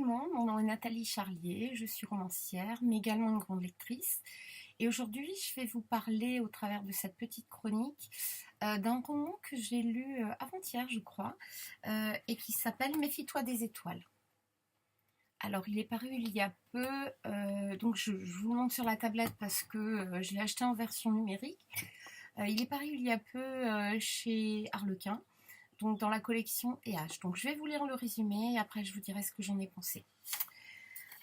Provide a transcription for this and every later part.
tout le monde, mon nom est Nathalie Charlier, je suis romancière, mais également une grande lectrice. Et aujourd'hui, je vais vous parler, au travers de cette petite chronique, d'un roman que j'ai lu avant-hier, je crois, et qui s'appelle Méfie-toi des étoiles. Alors, il est paru il y a peu, donc je vous le montre sur la tablette parce que je l'ai acheté en version numérique. Il est paru il y a peu chez Harlequin, donc dans la collection EH. Donc je vais vous lire le résumé et après je vous dirai ce que j'en ai pensé.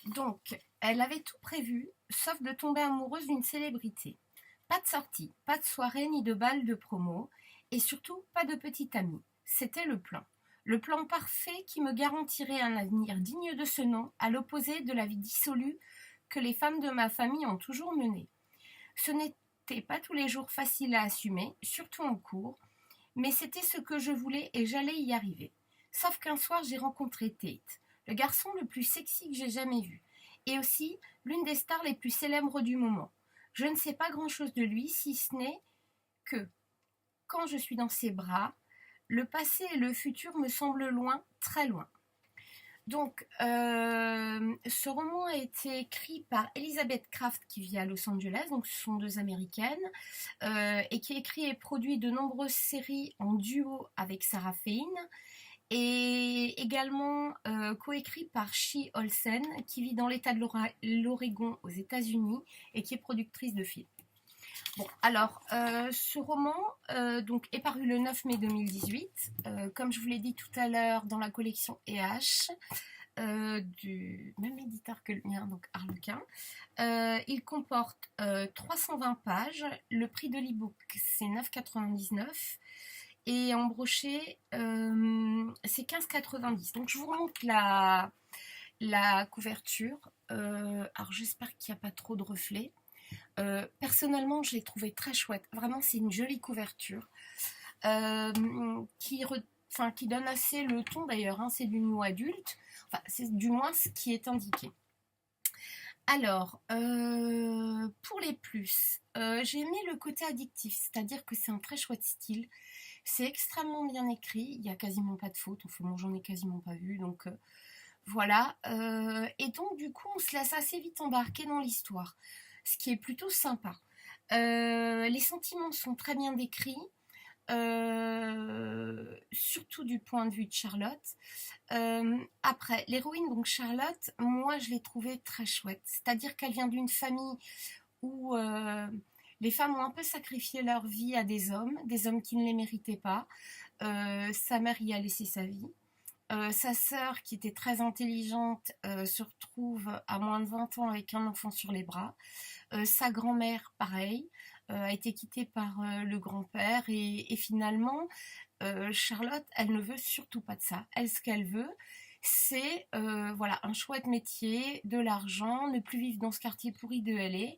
Donc, elle avait tout prévu, sauf de tomber amoureuse d'une célébrité. Pas de sortie, pas de soirée ni de bal de promo, et surtout pas de petite amie. C'était le plan. Le plan parfait qui me garantirait un avenir digne de ce nom, à l'opposé de la vie dissolue que les femmes de ma famille ont toujours menée. Ce n'était pas tous les jours facile à assumer, surtout en cours, mais c'était ce que je voulais et j'allais y arriver. Sauf qu'un soir, j'ai rencontré Tate, le garçon le plus sexy que j'ai jamais vu, et aussi l'une des stars les plus célèbres du moment. Je ne sais pas grand-chose de lui, si ce n'est que, quand je suis dans ses bras, le passé et le futur me semblent loin, très loin. Donc, ce roman a été écrit par Elizabeth Craft qui vit à Los Angeles, donc ce sont deux Américaines, et qui écrit et produit de nombreuses séries en duo avec Sarah Fein, et également coécrit par She Olsen qui vit dans l'état de l'Oregon aux États-Unis et qui est productrice de films. Bon, alors, ce roman donc, est paru le 9 mai 2018, comme je vous l'ai dit tout à l'heure, dans la collection EH, du même éditeur que le mien, donc Harlequin. Il comporte 320 pages, le prix de l'e-book c'est 9,99 et en brochet c'est 15,90. Donc je vous remonte la couverture. Alors j'espère qu'il n'y a pas trop de reflets. Personnellement, je l'ai trouvé très chouette. Vraiment, c'est une jolie couverture qui donne assez le ton d'ailleurs. Hein, c'est du new adulte. Enfin, c'est du moins ce qui est indiqué. Alors, pour les plus, j'ai aimé le côté addictif, c'est-à-dire que c'est un très chouette style. C'est extrêmement bien écrit. Il n'y a quasiment pas de fautes. Enfin, bon, j'en ai quasiment pas vu. Donc, voilà. Et donc, du coup, on se laisse assez vite embarquer dans l'histoire, ce qui est plutôt sympa. Les sentiments sont très bien décrits, surtout du point de vue de Charlotte. Après, l'héroïne, donc Charlotte, moi je l'ai trouvée très chouette. C'est-à-dire qu'elle vient d'une famille où les femmes ont un peu sacrifié leur vie à des hommes qui ne les méritaient pas. Sa mère y a laissé sa vie. Sa sœur, qui était très intelligente, se retrouve à moins de 20 ans avec un enfant sur les bras. Sa grand-mère, pareil, a été quittée par le grand-père et finalement, Charlotte, elle ne veut surtout pas de ça. Elle, ce qu'elle veut, c'est voilà, un chouette métier, de l'argent, ne plus vivre dans ce quartier pourri de LA.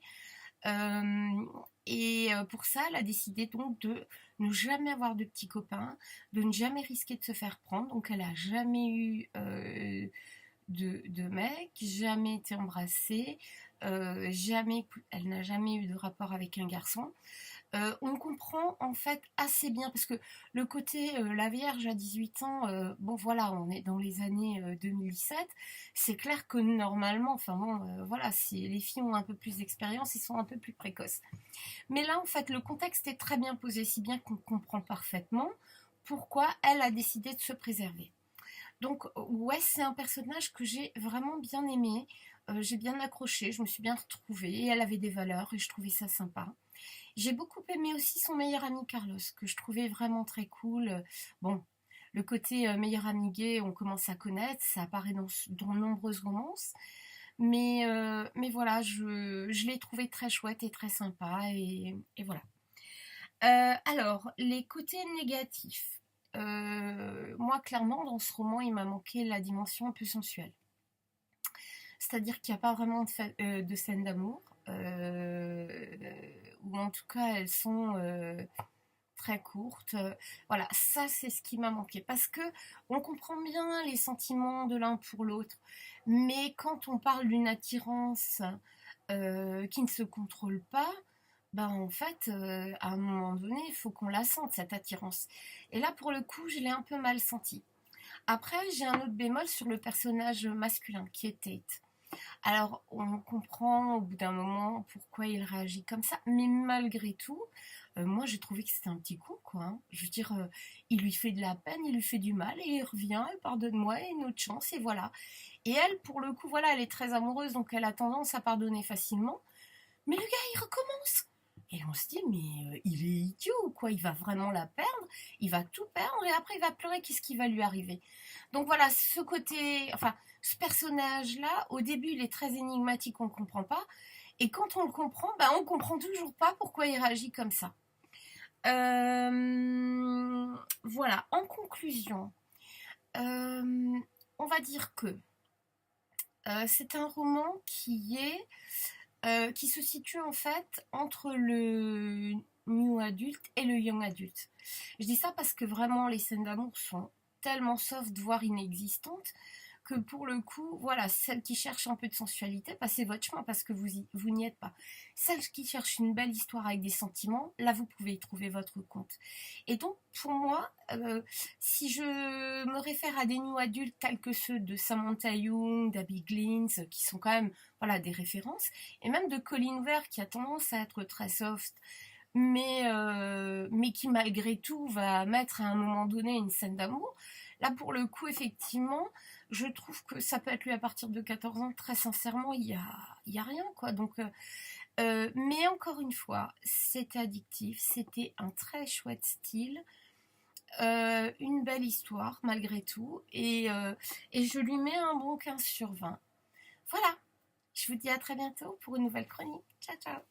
Et pour ça, elle a décidé donc de ne jamais avoir de petits copains, de ne jamais risquer de se faire prendre. Donc elle n'a jamais eu de mec, jamais été embrassée, elle n'a jamais eu de rapport avec un garçon. On comprend en fait assez bien parce que le côté la Vierge à 18 ans, bon voilà, on est dans les années 2017, c'est clair que normalement, enfin bon, voilà, si les filles ont un peu plus d'expérience, ils sont un peu plus précoces. Mais là, en fait, le contexte est très bien posé, si bien qu'on comprend parfaitement pourquoi elle a décidé de se préserver. Donc, ouais, c'est un personnage que j'ai vraiment bien aimé. J'ai bien accroché, je me suis bien retrouvée. Et elle avait des valeurs et je trouvais ça sympa. J'ai beaucoup aimé aussi son meilleur ami Carlos, que je trouvais vraiment très cool. Bon, le côté meilleur ami gay, on commence à connaître, ça apparaît dans de nombreuses romances. Mais voilà, je l'ai trouvé très chouette et très sympa. Et voilà. Alors, les côtés négatifs. Moi, clairement, dans ce roman, il m'a manqué la dimension un peu sensuelle. C'est-à-dire qu'il n'y a pas vraiment de scènes d'amour, ou en tout cas, elles sont très courtes. Voilà, ça, c'est ce qui m'a manqué. Parce que on comprend bien les sentiments de l'un pour l'autre, mais quand on parle d'une attirance qui ne se contrôle pas, ben en fait, à un moment donné, il faut qu'on la sente, cette attirance. Et là, pour le coup, je l'ai un peu mal sentie. Après, j'ai un autre bémol sur le personnage masculin qui est Tate. Alors, on comprend au bout d'un moment pourquoi il réagit comme ça, mais malgré tout, moi j'ai trouvé que c'était un petit con, quoi, hein. Je veux dire, il lui fait de la peine, il lui fait du mal, et il revient, et pardonne-moi, et une autre chance, et voilà. Et elle, pour le coup, voilà, elle est très amoureuse, donc elle a tendance à pardonner facilement. Mais le gars, il recommence. Et on se dit, mais il est idiot ou quoi? Il va vraiment la perdre, il va tout perdre, et après il va pleurer, qu'est-ce qui va lui arriver? Donc voilà, ce côté, enfin, ce personnage-là, au début, il est très énigmatique, on ne comprend pas. Et quand on le comprend, ben, on ne comprend toujours pas pourquoi il réagit comme ça. Voilà, en conclusion, on va dire que c'est un roman qui se situe en fait entre le new adulte et le young adulte. Je dis ça parce que vraiment les scènes d'amour sont tellement soft, voire inexistantes, que pour le coup, voilà, celles qui cherchent un peu de sensualité, passez votre chemin parce que vous n'y êtes pas. Celles qui cherchent une belle histoire avec des sentiments, là vous pouvez y trouver votre compte. Et donc pour moi, si je me réfère à des new adultes tels que ceux de Samantha Young, d'Abby Glynn, qui sont quand même voilà, des références, et même de Colin Ware qui a tendance à être très soft, mais qui malgré tout va mettre à un moment donné une scène d'amour. Là pour le coup effectivement, je trouve que ça peut être lu à partir de 14 ans, très sincèrement il y a rien quoi. Donc mais encore une fois, c'était addictif, c'était un très chouette style, une belle histoire malgré tout, et je lui mets un bon 15 sur 20. Voilà, je vous dis à très bientôt pour une nouvelle chronique. Ciao ciao.